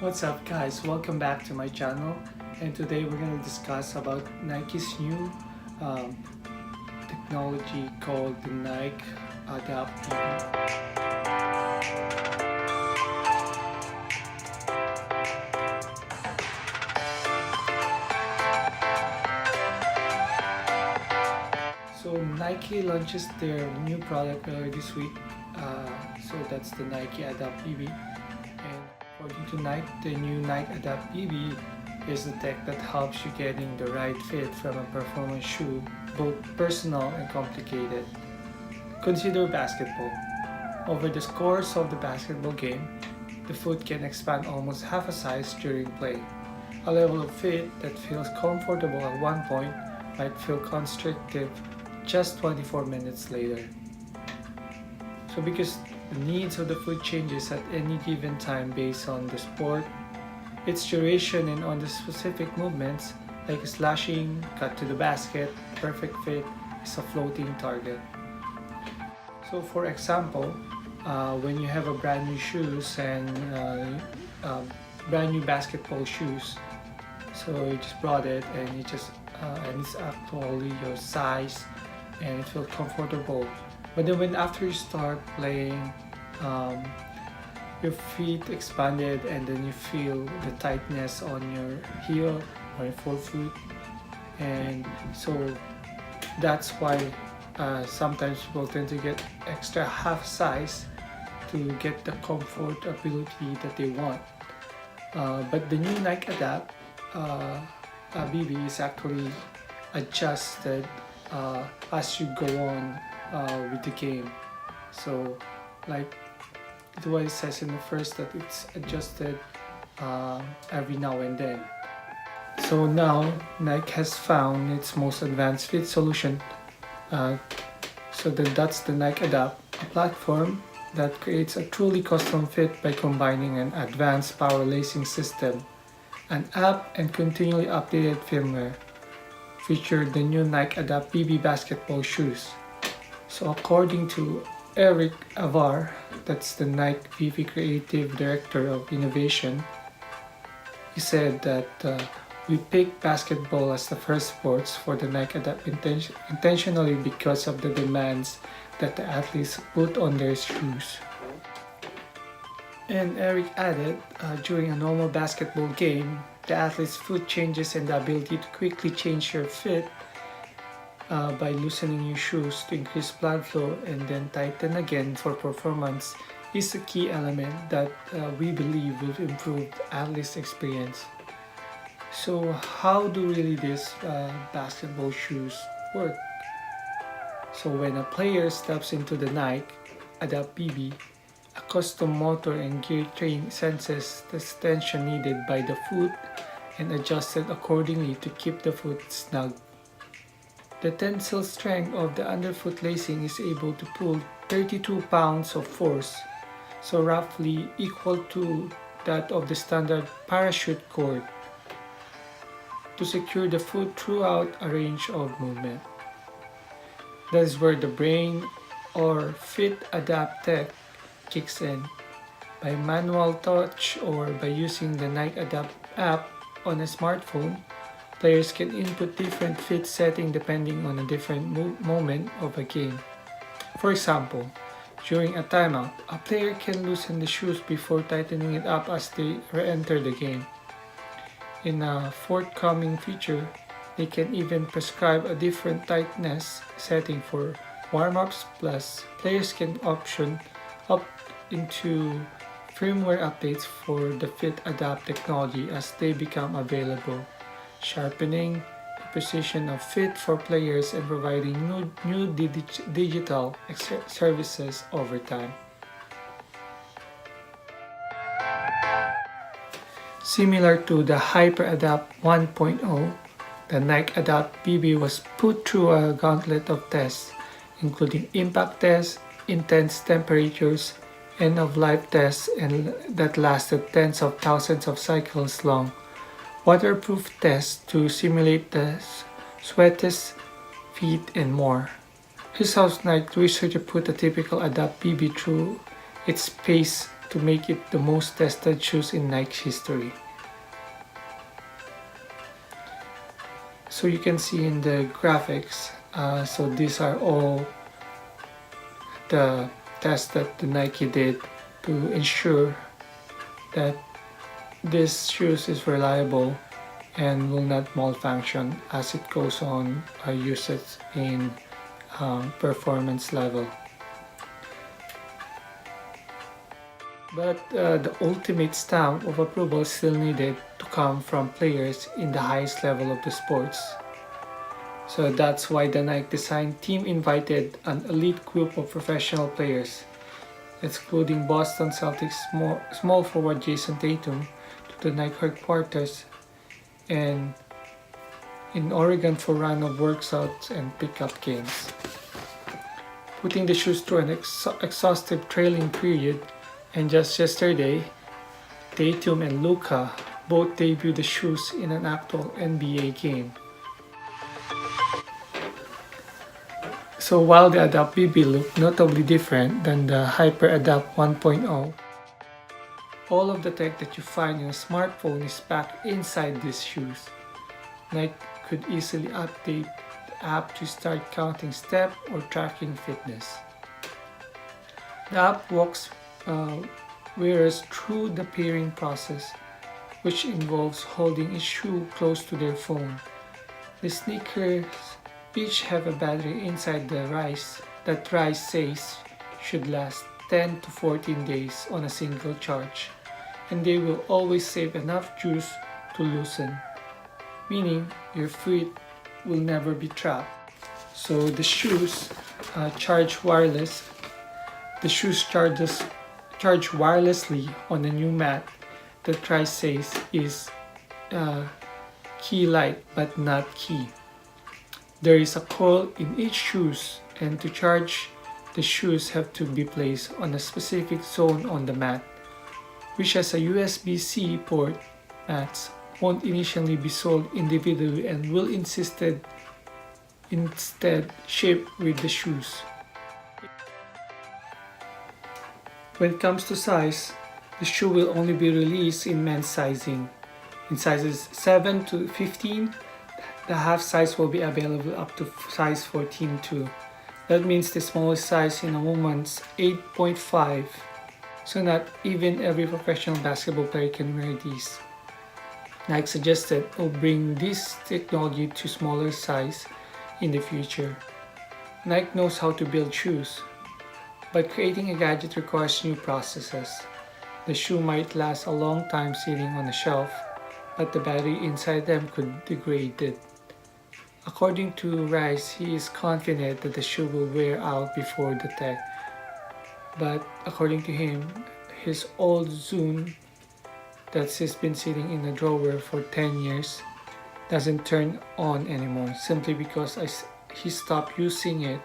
What's up guys, welcome back to my channel, and today we're going to discuss about Nike's new um, technology called the Nike Adapt TV. So Nike launches their new product earlier this week, so that's the Nike Adapt BB. And according to Nike, the new Nike Adapt BB is the tech that helps you getting the right fit from a performance shoe, both personal and complicated. Consider basketball. Over the course of the basketball game, the foot can expand almost half a size during play. A level of fit that feels comfortable at one point might feel constrictive just 24 minutes later. So because the needs of the foot changes at any given time based on the sport, its duration and on the specific movements like slashing, cut to the basket, perfect fit is a floating target. So for example, when you have a brand new shoes and brand new basketball shoes, so you just brought it and and it's actually your size and it feels comfortable. But then when after you start playing, your feet expanded and then you feel the tightness on your heel or your forefoot, and so that's why sometimes people tend to get extra half size to get the comfortability that they want. But the new Nike Adapt BB is actually adjusted as you go on with the game. So like what it says in the first, that it's adjusted every now and then. So now Nike has found its most advanced fit solution. That's the Nike Adapt, a platform that creates a truly custom fit by combining an advanced power lacing system, an app, and continually updated firmware. Featured the new Nike Adapt BB basketball shoes. So according to Eric Avar, that's the Nike VP Creative Director of Innovation, he said that we picked basketball as the first sports for the Nike Adapt intentionally because of the demands that the athletes put on their shoes. And Eric added, during a normal basketball game, the athlete's foot changes and the ability to quickly change your fit by loosening your shoes to increase blood flow and then tighten again for performance is a key element that we believe will improve the athlete's experience. So how do really these basketball shoes work? So when a player steps into the Nike Adapt BB, a custom motor and gear train senses the tension needed by the foot and adjusted accordingly to keep the foot snug. The tensile strength of the underfoot lacing is able to pull 32 pounds of force, so roughly equal to that of the standard parachute cord, to secure the foot throughout a range of movement. That is where the brain or fit adapt tech kicks in. By manual touch or by using the Nike Adapt app on a smartphone, players can input different fit settings depending on a different moment of a game. For example, during a timeout, a player can loosen the shoes before tightening it up as they re-enter the game. In a forthcoming feature, they can even prescribe a different tightness setting for warm-ups, plus players can option up into firmware updates for the Fit Adapt technology as they become available, sharpening the precision of fit for players and providing new digital services over time. Similar to the Hyper Adapt 1.0, the Nike Adapt BB was put through a gauntlet of tests, including impact tests, intense temperatures, end-of-life tests, and that lasted tens of thousands of cycles long, waterproof tests to simulate the sweatiest feet, and more. Here's how Nike researchers put a typical Adapt BB through its pace to make it the most tested shoes in Nike history. So you can see in the graphics, so these are all the tests that the Nike did to ensure that this shoes is reliable and will not malfunction as it goes on usage in performance level. But the ultimate stamp of approval still needed to come from players in the highest level of the sports. So that's why the Nike design team invited an elite group of professional players, excluding Boston Celtics small forward Jason Tatum, to the Nike headquarters and in Oregon for a run of workouts and pickup games. Putting the shoes through an exhaustive training period, and just yesterday, Tatum and Luka both debuted the shoes in an actual NBA game. So while the Adapt BB looked notably different than the Hyper Adapt 1.0, all of the tech that you find in a smartphone is packed inside these shoes. Nike could easily update the app to start counting steps or tracking fitness. The app walks wearers through the pairing process, which involves holding each shoe close to their phone. The sneakers each have a battery inside the Rise that Rise says should last 10 to 14 days on a single charge, and they will always save enough juice to loosen, meaning your feet will never be trapped. So the shoes charge wireless. The shoes charge wirelessly on a new mat that Rise says is key light but not key. There is a coil in each shoes, and to charge, the shoes have to be placed on a specific zone on the mat, which has a USB-C port. Mats won't initially be sold individually and will instead ship with the shoes. When it comes to size, the shoe will only be released in men's sizing. In sizes 7 to 15, the half size will be available up to size 14 too. That means the smallest size in a woman's 8.5. So not even every professional basketball player can wear these. Nike suggested will bring this technology to smaller size in the future. Nike knows how to build shoes, but creating a gadget requires new processes. The shoe might last a long time sitting on a shelf, but the battery inside them could degrade it. According to Rice, he is confident that the shoe will wear out before the tech. But according to him, his old Zune that's been sitting in a drawer for 10 years doesn't turn on anymore simply because he stopped using it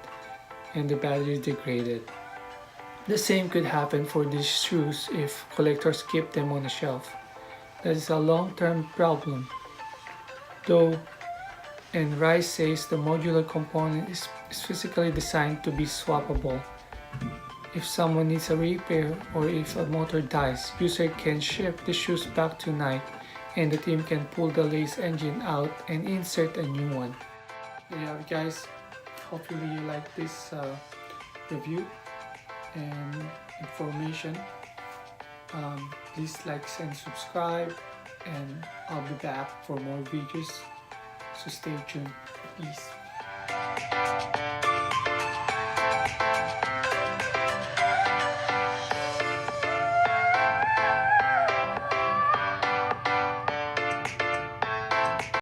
and the battery degraded. The same could happen for these shoes if collectors keep them on a shelf. That is a long-term problem, though, and Rice says the modular component is physically designed to be swappable. If someone needs a repair or if a motor dies, user can ship the shoes back to Nike and the team can pull the lace engine out and insert a new one. There you have it, guys. Hopefully you like this review and information. Please like and subscribe, and I'll be back for more videos, so stay tuned. Peace.